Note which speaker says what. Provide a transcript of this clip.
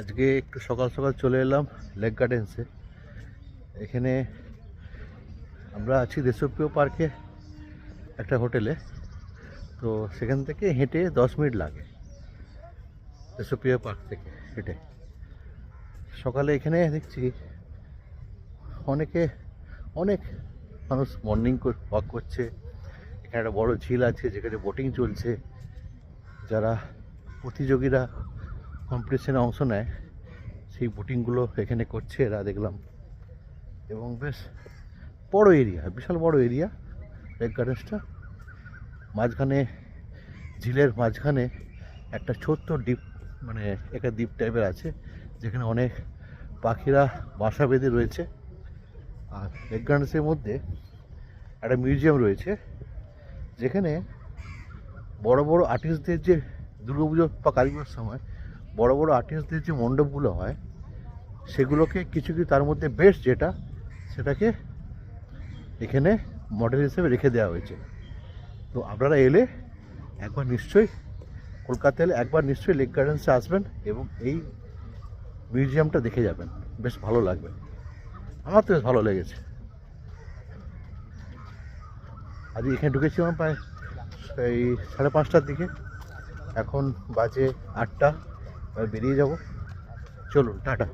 Speaker 1: আজকে একটু সকাল সকাল চলে এলাম লেক গার্ডেন্সে। এখানে আমরা আছি দেশপ্রিয় পার্কে একটা হোটেলে। তো সেখান থেকে হেঁটে 10 মিনিট লাগে দেশপ্রিয় পার্ক থেকে হেঁটে। সকালে এখানে দেখছি অনেক মানুষ মর্নিং ওয়াক করছে। এখানে একটা বড় ঝিল আছে যেখানে বোটিং চলছে। যারা প্রতিযোগীরা কম্পিটিশনে অংশ নেয় সেই বোটিংগুলো এখানে করছে এরা, দেখলাম। এবং বেশ বড় এরিয়া, বিশাল বড় এরিয়া লেক গার্ডেন্সটা। মাঝখানে, ঝিলের মাঝখানে একটা ছোট্ট দ্বীপ, মানে একটা দ্বীপ টাইপের আছে যেখানে অনেক পাখিরা বাসা বেঁধে রয়েছে। আর লেক গার্ডেন্সের মধ্যে একটা মিউজিয়াম রয়েছে যেখানে বড় বড় আর্টিস্টদের যে দুর্গাপুজো বা কালী পুজোর সময় বড় বড় আর্টিস্টদের যে মণ্ডপগুলো হয় সেগুলোকে কিছু তার মধ্যে বেস্ট যেটা সেটাকে এখানে মডেল হিসেবে রেখে দেওয়া হয়েছে। তো আপনারা এলে একবার নিশ্চয়ই, কলকাতা এলে একবার নিশ্চয়ই লেক গার্ডেন্সে আসবেন এবং এই মিউজিয়ামটা দেখে যাবেন, বেশ ভালো লাগবে। আমার তো বেশ ভালো লেগেছে। আজ এখানে ঢুকেছিলাম প্রায় এই 5:30টার দিকে, এখন বাজে 8টা। বেরিয়ে যাব, চলুন টাটা।